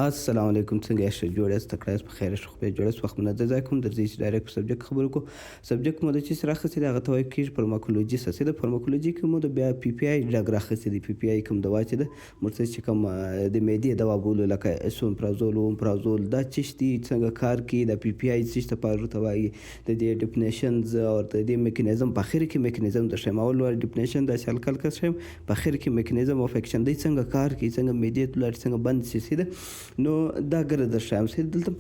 السلام علیکم، څنګه یاست؟ جوړ یاست؟ تکړه یاست؟ په خیر یاست؟ خو بیا جوړ یاست؟ وخت منظر ځای کوم درځي چې ډایرکټ په سبجیکټ خبرو کوو. سبجیکټ مو د چی سره اخیستی دی هغه ته ویل کېږي فارماکولوژي. څه د فارماکولوژي کې مو د بیا پی پی آی ډرګ راخیستی دی. پی پی آی کوم دوا چې ده موږ ته چې کوم د معدې دوا بولو لکه اسومپرازول اومپرازول دا چیش دي څنګه کار کوي. د پی پی آی چیش لپاره ورته وایي د دې ډیفینیشنز او د دې میکانیزم په اخر کې میکانیزم درښیم. اول وایي ډیفینیشن داسې هلکل کس ښیم، په اخر کې میکانیزم اف اکشن دی څنګه کار کوي، څنګه معدې ته لاړ څنګه بند شي ده. نو دا ګره درښیم چې دلته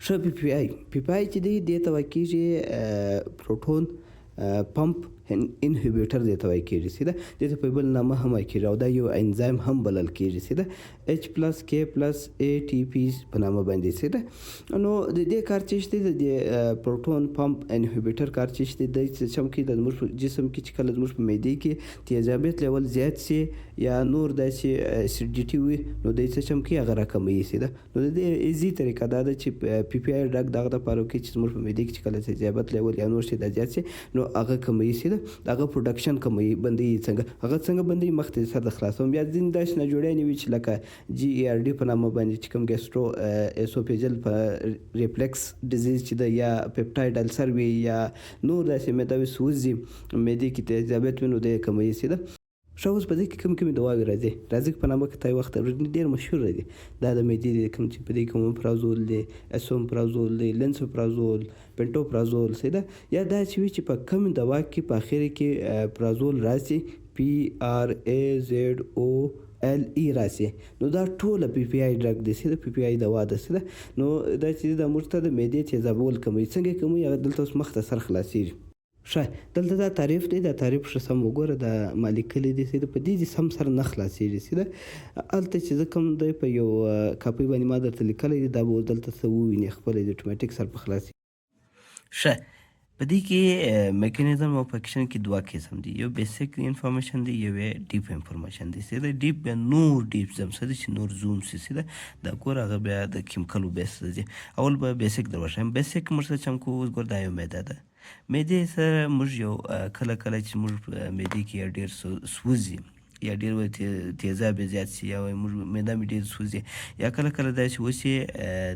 ښه پی پی آی چې دی دې ته وایي کېږي پروټون پمپ انهیبیټر دې ته وایي کېږي سیده. دې ته په بل نامه هم وایي کېږي او دا یو انزایم هم بلل کېږي سیده. اچ پلس کې پلس ای ټي پی په نامه باندې سیده. نو د دې کار چې دی د پروټون پمپ انهیبیټر کار چې دی د سیستم کې د زموږ په جسم کې چې کله زموږ په معدې کې تیزابیت لیول زیات شي یا نور داسې اسیډیټي وي نو د سیستم کې هغه راکموي سیده. نو د دې ایزي طریقه دا ده چې پی پی آی ډرګ دغه دپاره وکړي چې زموږ په معدې کې چې کله تیزابیت لیول یا نور شي دا زیات شي نو هغه کموي سیده. هغه پروډکشن کموي بندوي. څنګه بندوي؟ مخکې سر د خلاصوم. بیا ځینې داسې ناجوړیانې وي چې لکه جی ای آر ډي په نامه باندې چې کوم ګیسټرو اسوفیجل په ریفلکس ډیزیز چې ده یا پیپټاید السر وي یا نور داسې معدوي سوزي معدې کې تیزابیت وي نو دی یې کموي سیده. ښه اوس په دې کې کومې دواوې راځي په نامه کې ته وخت ډېر مشهوره دي. دا د معدې دي کوم چې په دې کې اومپرازول دی، اسومپرازول دی، لنسوپرازول، پنټوپرازول سیده. یا دا چې وي چې په کوم دوا کې په اخر کې پرازول راسي پی آر ای زیډ او ال ای راسي نو دا ټوله پی پی آی ډرګ دی سیده. پی پی آی دوا ده سیده. نو دا چې د موږ ته د معدې تیزابول کموي. څنګه کموي؟ هغه دلته اوس مخ ته سر خلاصیږي. ښه دلته دا تعریف دی. دا تعریف ښه سم وګوره. دا مالیکلې دي سیده په دې سم سره نه خلاصیږي سیده. هلته چې زه کوم دی په یو کاپۍ باندې ما درته لیکلی دی دا به اوس دلته څه ووینې خپله د اتوماتیک سر په خلاصي. ښه په دې کې میکانیزم اف اکشن کې دوه قسم دي. یو بیسیک انفارمیشن دی، یو ډیپ انفارمیشن دی سیده. ډیپ بیا نور ډیپ ځم څه دی چې نور زوم سي سیده. دا ګوره هغه بیا د کیمیکلو بیس ځي. اول به بیسیک در وښیم. بیسیک موږ څه چم کوو؟ اوس ګوره دا یو معده ده. معدې سره موږ یو کله چې موږ په معدې کې یو ډېر سوځي یا ډېر تیزاب زیات شي یا موږ معده مې ډېر سوځي یا کله داسې وشي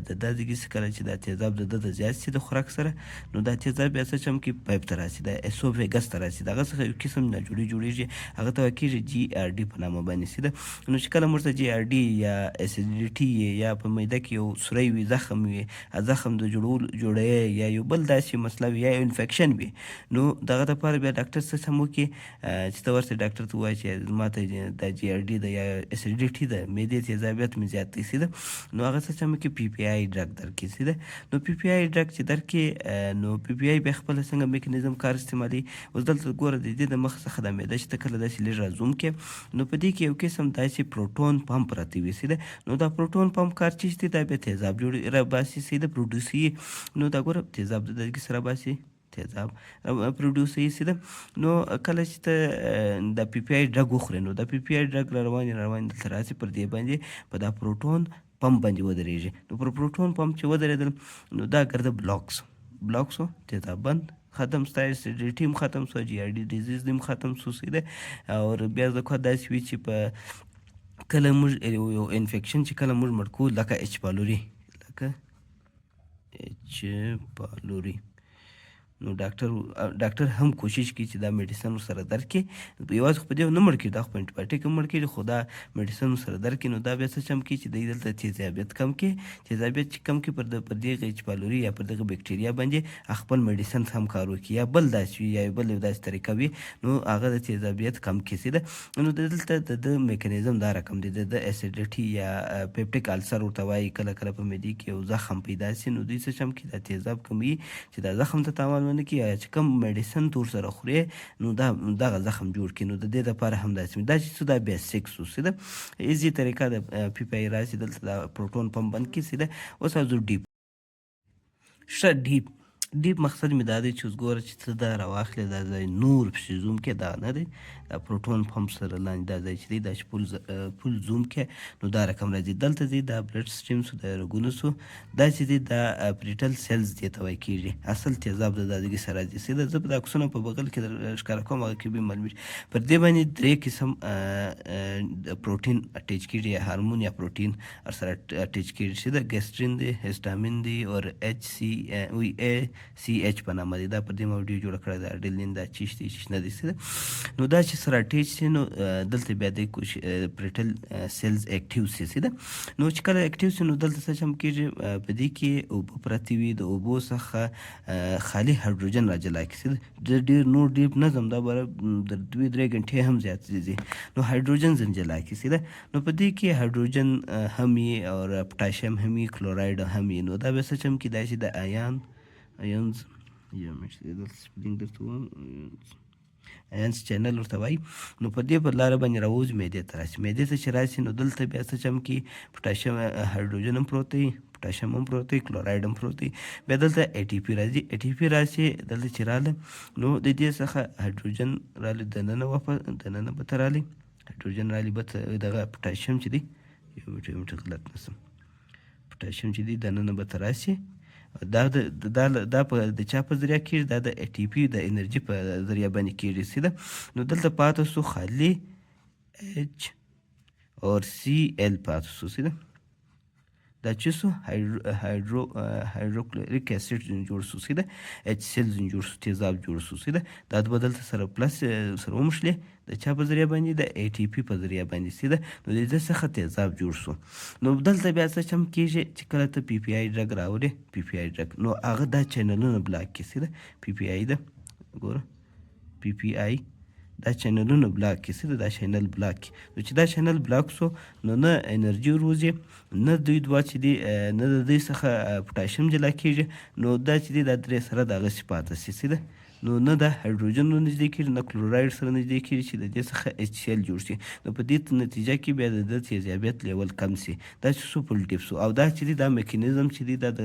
د دا ځګي کله چې دا تیزاب د ده زیات شي د خوراک سره نو دا تیزاب بیا څه چم کې پایپ ته راسي، د اسوفیګس ته راسي. دغه څخه یو قسم ناجوړي جوړېږي هغه ته ویل کېږي جي آر ډي په نامه باندې سیده. نو چې کله موږ ته جي آر ډي یا اسیډیټي یا په معده کې یو سوری وي، زخم وي، زخم د جوړوي یا یو بل داسې مسله وي یا یو انفیکشن وي نو دغه دپاره بیا ډاکټر څه سم وکړي چې ته ورته ډاکټر ته ووایي چې ما ته د جي آر ډي ده یا اسیډیټي ده، معدې تیزابیت مې زیات دی سیده. نو هغه څه سم وکړي پی پی آی ډرګ درکړي سیده. نو پی پی آی ډرګ چې درکړي نو پی پی آی بیا خپله څنګه میکانیزم کار استعمالوي. اوس دلته ګوره د دې د مخ څخه د معده چې ته کله داسې لږ رازوم کې نو په دې کې یو قسم داسې پروټون پمپ راته وي سیده. نو دا پروټون پمپ کار چې دی دا بیا تیزاب راباسي سیده، پروډوس. نو دا ګوره تیزاب د دغې سره باسي، تیزاب پروډوس سیده. نو کله چې ته د پی پی آی ډرګ وخورې نو د پی پی آی ډرګ را روان دلته راسي پر دې باندې په دا پروټون پمپ باندې ودرېږي. نو پر پروټون پمپ چې ودرېدل نو دا ګرده بلاک سو تیزاب بند ختم، ستا اسیډیټي هم ختم سو، جي آر ډي ډیزیز هم ختم سو سیده. او بیا د خوا داسې وي چې په کله موږ یو انفیکشن چې کله موږ مړ کوو لکه اچ پالوري نو ډاکټر هم کوشش کوي چې دا میډیسن ورسره درکړي. یوازې خو په دې نه مړ کړي، دا خو په انټیبایوټیک هم مړ کړي خو دا میډیسن ورسره درکړي. نو دا بیا څه چم کوي چې دوی دلته تیزابیت کم کړي. تیزابیت چې کم کړي پر دغه اچ پالوري یا پر دغه بکټریا باندې خپل میډیسن هم کار وکړي یا بل داسې وي یا بل داسې طریقه وي نو هغه د تیزابیت کم کړي سیده. نو دلته د میکانیزم دا رقم دی د اسیډیټي یا پیپټیک السر ورته وایي. کله په معدې کې یو زخم پیدا شي نو دوی څه چم کوي دا تیزاب کموي چې دا زخم ته تاوان ونه کړي یا چې کوم میډیسن ته ورسره خورې نو دغه زخم جوړ کړي. نو د دې دپاره هم داسې دا چې څه دا بیسیک سو سیده. ایزي طریقه د پی پی آی راسي دلته دا پروټون پمپ بند کړي سیده. اوس راځو ډیپ. ښه ډیپ ډیپ مقصد مې دا دی چې اوس ګوره چې ته دا راواخلې دا ځای نور پسې زوم کې دا نه دی دا پروټون پمپ سره لاندې دا ځای چې دی دا چې پول زوم کې نو دا رقم راځي دلته دی دا بلډ سټریم سو د رګونو سو دا چې دی دا پریټل سیلز دې ته وایي کېږي اصل تیزاب د دادګي سره راځي سیده زه په دا عکسونه په بغل کې ښکاره کوم هغه کې به معلومېږي پر دې باندې درې قسم پروټین اټیچ کېږي یا هارمون یا پروټین سره اټیچ کېږي سیده ګیسټرین دی هسټامین دی اور ایچ سی وی ای سی ایچ په نامه دی دا پر دې ما ویډیو جوړه کړې ده ډیلین دا چیش دی چیش نه دی نو دا چې سره اټیچ شي نو دلته بیا د پریټل سیلز اکټیو شي سیده نو چې کله اکټیو شي نو دلته څه چم کېږي په دې کې اوبه پرتې وي د اوبو څخه خالي هایدروجن راجلا کېږي د ډېر نور ډیپ نظم دا به د 2-3 غنټې هم زیات دي نو هایدروجن ځین جلا کېږي سیده نو په دې کې هایدروجن هم وي او پوټاشیم هم وي کلورایډ هم وي نو دا به څه چم کېدای شي د ایونز یا مې دلته سپلینګ درته وایم ایونز چینل ورته وایي نو په دې په لاره باندې راوځي معدې ته راشي معدې ته چې راشي نو دلته بیا څه چم کې پوټاشیم هایدروجن هم پروت دی پوټاشیم هم پروت دی کلورایډ هم پروت دی بیا دلته ای ټي پي راځي ای ټي پي راشي دلته چې راله نو د دې څخه هایدروجن رالی دننه به ته رالی هایدروجن رالی به دغه پوټاشیم چې دی یو میټر غلط نسم پوټاشیم چې دی دننه به ته راشي دا په د چا په ذریعه کېږي دا د ای ټي پي د انرژي په ذریعه باندې کېږي سیده نو دلته پاتې سو خالي ایچ اور سی ایل پاتې سو سیده دا چې سو هایدروکلوریک اسید جوړ سو سیده ایچ سیل جوړ سو تیزاب جوړ سو سیده دا د بدلته سره پلس سره ومشلې د چا په ذریعه باندې د ای ټي پي په ذریعه باندې سیده نو د دې څخه تیزاب جوړ سو نو دلته بیا څه چم کېږي چې کله ته پی پی آی ډرګ راوړې پی پی آی ډرګ نو هغه دا چینلونه بلاک کړي سیده پی پی آی ده ګوره پی پی آی دا چینلونه بلاک کړي سیده دا چینل بلاک کړي نو چې دا چینل بلاک سو نو نه انرژي وروځي نه دوی دوه چې دي نه د دوی څخه پوټاشیم جلا کېږي نو دا چې دي دا درې سره دغسې پاته سي سیده نو نه د هایدروجن نږدې کېږي نه کلورایډ سره نږدې کېږي چې د دې څخه ایچ سی ایل جوړ شي نو په دې نتیجه کې بیا د تیزابیت لیول کم سي دا چې سوپرلیټیف سو او دا چې دی دا میکانیزم چې دی دا د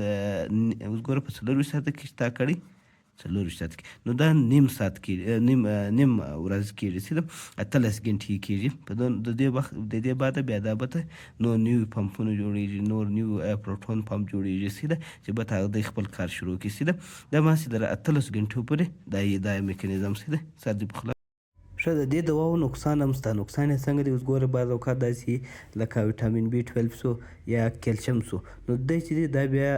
اوس ګوره په 4 ساعته کې شته کړی 4 ساعت کې نو دا نیم ساعت کې نیم ورځ کېږي سیده 18 غنټې کېږي په د دې وخت د دې بعد بیا دا به نو نیو پمپونه جوړېږي نور نیو پروټون پمپ جوړېږي سیده چې به هغه د خپل کار شروع کړي سیده دا ماسې در 18 غنټو پورې دا میکانیزم سیده سر دې په ښه د دې دواو نقصان هم شته نقصان یې څنګه دی اوس ګوره بعض اوقات داسې لکه ویټامین بي 12 سو یا کیلشیم سو نو دی چې دی دا بیا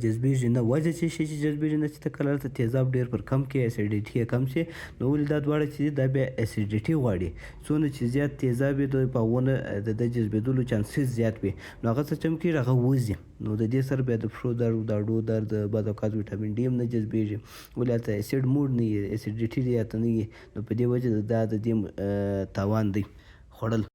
جذبېږي نه وجه څه شي چې جذبېږي نه چې ته کله هلته تیزاب ډېر پر کم کې اسیډیټي یې کم شي نو ولې دا دواړه چې دي دا بیا اسیډیټي غواړي څونه چې زیات تیزاب وي په هغونه د جذبېدلو چانسز زیات وي نو هغه څه چم کېږي هغه وځي نو د دې سره بیا د پښو درد د اډو درد بعض اوقات ویټامین ډي هم نه جذبېږي ولې هلته اسیډ موډ نه وي اسیډیټي دی هلته نه وي نو په دې وجه دا د دې تاوان دی خوړل